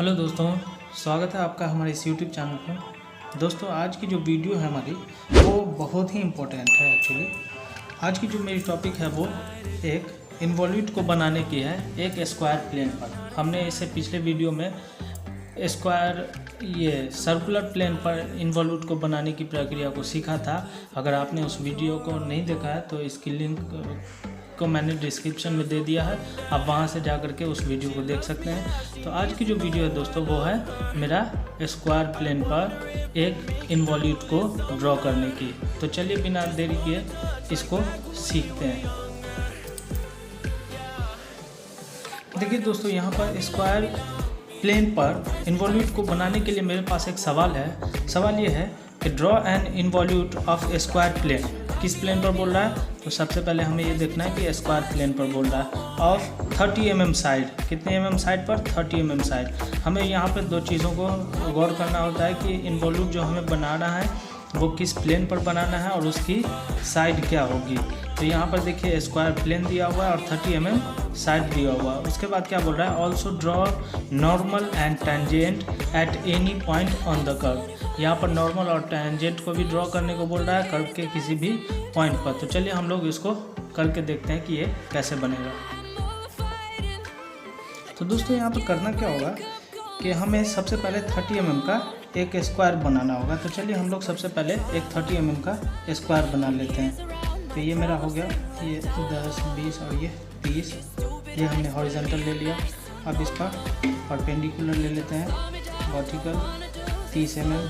Hello दोस्तों, स्वागत है आपका हमारे इस यूट्यूब चैनल पर। दोस्तों आज की जो वीडियो है हमारी वो बहुत ही इम्पोर्टेंट है। एक्चुअली आज की जो मेरी टॉपिक है वो एक इन्वॉल्यूट को बनाने की है एक स्क्वायर प्लेन पर। हमने इससे पिछले वीडियो में सर्कुलर प्लेन पर इन्वॉल्यूट को बनाने की प्रक्रिया को सीखा था। अगर आपने उस वीडियो को नहीं देखा है तो इसकी लिंक को मैंने डिस्क्रिप्शन में दे दिया है, आप वहां से जा कर के उस वीडियो को देख सकते हैं। तो आज की जो वीडियो है दोस्तों वो है मेरा स्क्वायर प्लेन पर एक इन्वॉल्यूट को ड्रॉ करने की। तो चलिए बिना देरी किए इसको सीखते हैं। देखिए दोस्तों, यहाँ पर स्क्वायर प्लेन पर इन्वॉल्यूट को बनाने के लिए मेरे पास एक सवाल है। सवाल ये है कि draw an involute of square plane. किस प्लेन पर बोल रहा है? तो सबसे पहले हमें ये देखना है कि स्क्वायर प्लेन पर बोल रहा है ऑफ 30 mm साइड। कितने mm साइड पर? 30 mm साइड। हमें यहाँ पर दो चीज़ों को गौर करना होता है कि इन्वॉल्यूट जो हमें बनाना है वो किस प्लेन पर बनाना है और उसकी साइड क्या होगी। तो यहाँ पर देखिए स्क्वायर प्लेन दिया हुआ है और 30 mm साइड दिया हुआ है। उसके बाद क्या बोल रहा है? Also draw normal and tangent at any point on the curve. यहाँ पर नॉर्मल और टेंजेंट को भी ड्रॉ करने को बोल रहा है कर्व के किसी भी पॉइंट पर। तो चलिए हम लोग इसको करके देखते हैं कि ये कैसे बनेगा। तो दोस्तों यहाँ पर करना क्या होगा कि हमें सबसे पहले 30 mm का एक स्क्वायर बनाना होगा। तो चलिए हम लोग सबसे पहले एक 30 mm का स्क्वायर बना लेते हैं। तो ये मेरा हो गया, ये 10, 20 और ये 30। ये हमने हॉरिजॉन्टल ले लिया। अब इसका परपेंडिकुलर ले लेते हैं, वर्टिकल 30 mm।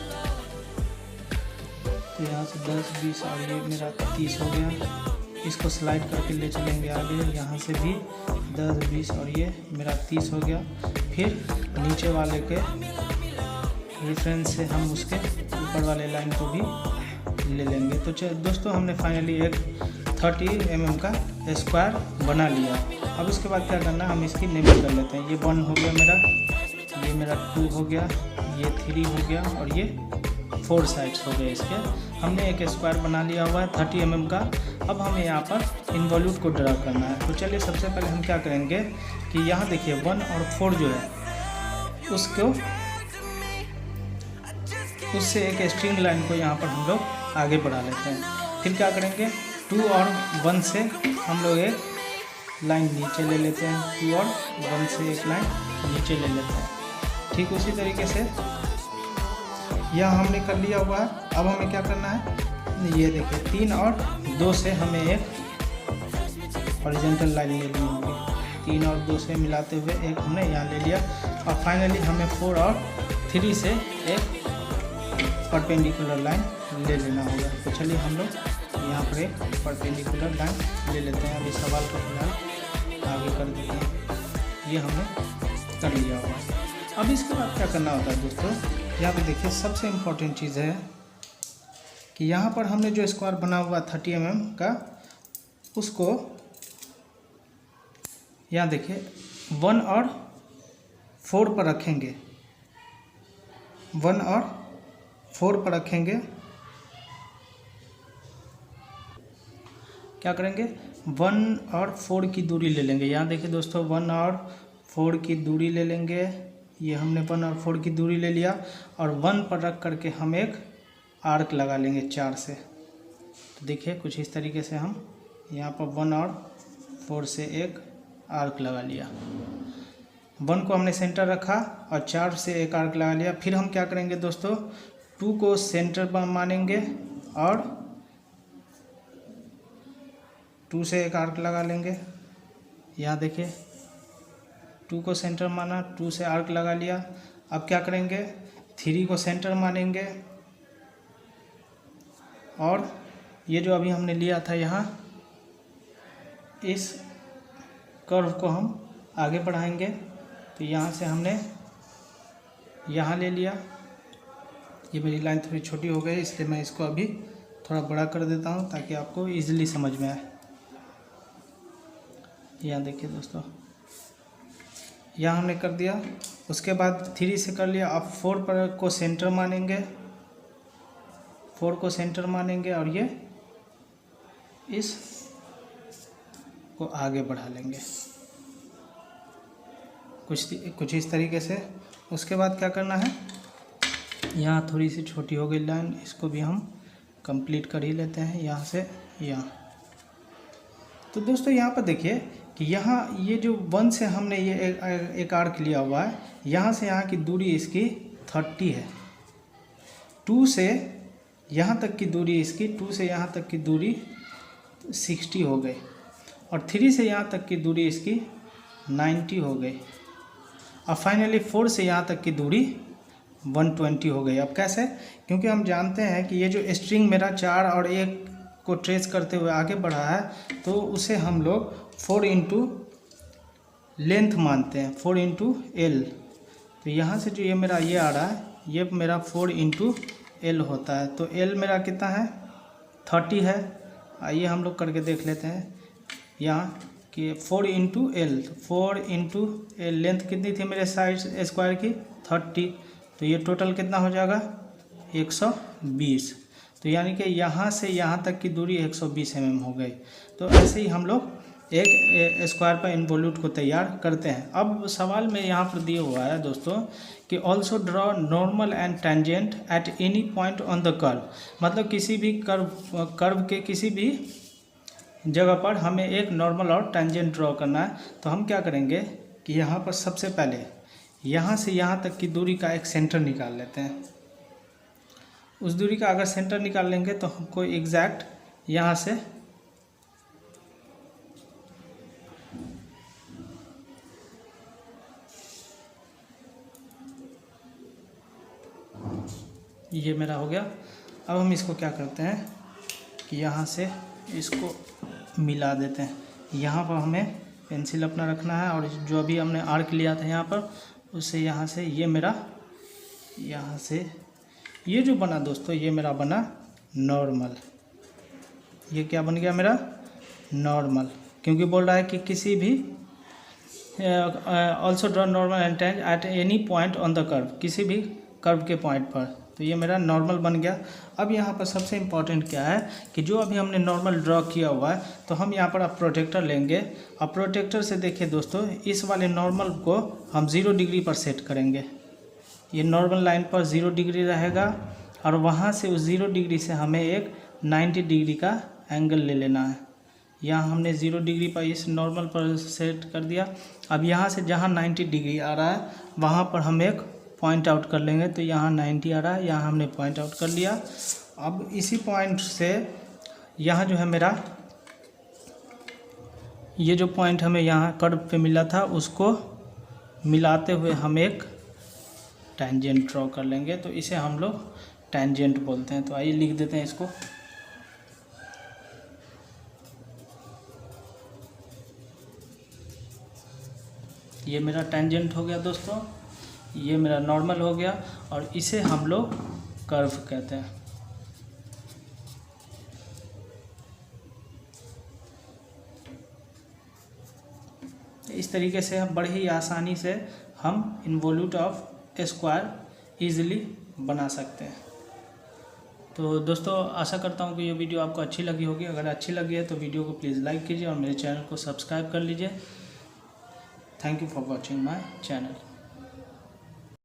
तो यहाँ से 10, 20 और ये मेरा 30 हो गया। इसको स्लाइड करके ले चलेंगे आगे, यहाँ से भी 10, 20 और ये मेरा 30 हो गया। फिर नीचे वाले के रेफरेंस से हम उसके ऊपर वाले लाइन को भी ले लेंगे। तो दोस्तों हमने फाइनली एक 30 mm का स्क्वायर बना लिया। अब इसके बाद क्या करना है, हम इसकी नेमिंग कर लेते हैं। ये 1 हो गया मेरा, ये मेरा 2 हो गया, ये 3 हो गया और ये 4 साइड्स हो गए इसके। हमने एक स्क्वायर बना लिया हुआ है 30 mm का। अब हमें यहाँ पर इन्वॉल्यूट को ड्रा करना है। तो चलिए सबसे पहले हम क्या करेंगे कि यहाँ देखिए 1 और 4 जो है उसको उससे एक स्ट्रिंग लाइन को यहाँ पर हम लोग आगे बढ़ा लेते हैं। फिर क्या करेंगे 2 और 1 से हम लोग एक लाइन नीचे ले लेते हैं। 2 और 1 से एक लाइन नीचे ले लेते हैं। ठीक उसी तरीके से यह हमने कर लिया हुआ है। अब हमें क्या करना है, ये देखिए 3 और 2 से हमें एक हॉरिजॉन्टल लाइन ले ली होगी। 3 और 2 से मिलाते हुए एक हमने यहाँ ले लिया और फाइनली हमें 4 और 3 से एक परपेंडिकुलर लाइन ले लेना होगा। तो चलिए हम लोग यहाँ पर एक परपेंडिकुलर लाइन ले लेते हैं। अभी सवाल को फिलहाल आगे कर देते हैं। ये हमने कर लिया हुआ है। अब इसके बाद क्या करना होता है दोस्तों, यहाँ पे देखिए सबसे इम्पोर्टेंट चीज़ है कि यहाँ पर हमने जो स्क्वायर बना हुआ 30 mm का उसको यहाँ देखिए 1 और 4 पर रखेंगे। 1 और 4 पर रखेंगे। क्या करेंगे 1 और 4 की दूरी ले लेंगे। यहाँ देखिए दोस्तों 1 और 4 की दूरी ले लेंगे। ये हमने 1 और 4 की दूरी ले लिया और 1 पर रख करके हम एक आर्क लगा लेंगे 4 से। तो देखिए कुछ इस तरीके से हम यहाँ पर 1 और 4 से एक आर्क लगा लिया। 1 को हमने सेंटर रखा और 4 से एक आर्क लगा लिया। फिर हम क्या करेंगे दोस्तों 2 को सेंटर पर मानेंगे और 2 से एक आर्क लगा लेंगे। यहाँ देखिए 2 को सेंटर माना, 2 से आर्क लगा लिया। अब क्या करेंगे 3 को सेंटर मानेंगे और ये जो अभी हमने लिया था यहाँ इस कर्व को हम आगे बढ़ाएंगे। तो यहाँ से हमने यहाँ ले लिया। ये मेरी लाइन थोड़ी छोटी हो गई इसलिए मैं इसको अभी थोड़ा बड़ा कर देता हूँ ताकि आपको इजीली समझ में आए। यहाँ देखिए दोस्तों, यहाँ हमने कर दिया। उसके बाद 3 से कर लिया। अब 4 पर को सेंटर मानेंगे, 4 को सेंटर मानेंगे और ये इस को आगे बढ़ा लेंगे कुछ इस तरीके से। उसके बाद क्या करना है, यहाँ थोड़ी सी छोटी हो गई लाइन, इसको भी हम कंप्लीट कर ही लेते हैं यहाँ से यहाँ। तो दोस्तों यहाँ पर देखिए कि यहाँ ये जो 1 से हमने ये एक आर्क लिया हुआ है, यहाँ से यहाँ की दूरी इसकी 30 है। 2 से यहाँ तक की दूरी इसकी 2 से यहाँ तक की दूरी 60 हो गई, और 3 से यहाँ तक की दूरी इसकी 90 हो गई, और फाइनली 4 से यहाँ तक की दूरी 120 हो गई। अब कैसे, क्योंकि हम जानते हैं कि ये जो स्ट्रिंग मेरा 4 और 1 को ट्रेस करते हुए आगे बढ़ा है, तो उसे हम लोग 4 इंटू लेंथ मानते हैं, 4 इंटू एल। तो यहाँ से जो ये मेरा ये आ रहा है, ये मेरा 4 इंटू एल होता है। तो एल मेरा कितना है, 30 है। आइए हम लोग करके देख लेते हैं यहाँ कि 4 into L, 4 into L, length कितनी थी मेरे साइड स्क्वायर की, 30। तो ये टोटल कितना हो जाएगा, 120। तो यानी कि यहाँ से यहाँ तक की दूरी 120 mm हो गई। तो ऐसे ही हम लोग एक स्क्वायर पर इन्वॉल्यूट को तैयार करते हैं। अब सवाल में यहाँ पर दिया हुआ है दोस्तों कि also draw normal and tangent at any point on the curve, मतलब किसी भी कर्व के किसी भी जगह पर हमें एक नॉर्मल और टेंजेंट ड्रॉ करना है। तो हम क्या करेंगे कि यहाँ पर सबसे पहले यहाँ से यहाँ तक की दूरी का एक सेंटर निकाल लेते हैं। उस दूरी का अगर सेंटर निकाल लेंगे तो हमको एग्जैक्ट यहाँ से ये मेरा हो गया। अब हम इसको क्या करते हैं कि यहाँ से इसको मिला देते हैं। यहाँ पर हमें पेंसिल अपना रखना है, और जो अभी हमने आर्क लिया था यहाँ पर, उससे यहाँ से ये मेरा, यहाँ से ये जो बना दोस्तों, ये मेरा बना नॉर्मल। ये क्या बन गया मेरा, नॉर्मल, क्योंकि बोल रहा है कि किसी भी also draw normal and tangent at any point on the curve, किसी भी कर्व के पॉइंट पर। तो ये मेरा नॉर्मल बन गया। अब यहाँ पर सबसे इम्पॉर्टेंट क्या है कि जो अभी हमने नॉर्मल ड्रॉ किया हुआ है, तो हम यहाँ पर अब प्रोटेक्टर लेंगे, और प्रोटेक्टर से देखिए दोस्तों, इस वाले नॉर्मल को हम 0 डिग्री पर सेट करेंगे। ये नॉर्मल लाइन पर 0 डिग्री रहेगा, और वहाँ से उस 0 डिग्री से हमें एक 90 डिग्री का एंगल ले लेना है। यहाँ हमने 0 डिग्री पर इस नॉर्मल पर सेट कर दिया। अब यहाँ से जहाँ 90 डिग्री आ रहा है, वहाँ पर हम एक पॉइंट आउट कर लेंगे। तो यहाँ 90 आ रहा है, यहाँ हमने पॉइंट आउट कर लिया। अब इसी पॉइंट से यहाँ जो है मेरा, ये जो पॉइंट हमें यहाँ कर्व पे मिला था, उसको मिलाते हुए हम एक टेंजेंट ड्रॉ कर लेंगे। तो इसे हम लोग टेंजेंट बोलते हैं। तो आइए लिख देते हैं इसको। ये मेरा टेंजेंट हो गया दोस्तों, ये मेरा नॉर्मल हो गया, और इसे हम लोग कर्व कहते हैं। इस तरीके से हम बड़े ही आसानी से हम इन्वॉल्यूट ऑफ स्क्वायर ईजिली बना सकते हैं। तो दोस्तों आशा करता हूँ कि ये वीडियो आपको अच्छी लगी होगी। अगर अच्छी लगी है तो वीडियो को प्लीज़ लाइक कीजिए और मेरे चैनल को सब्सक्राइब कर लीजिए। Thank you for watching my channel.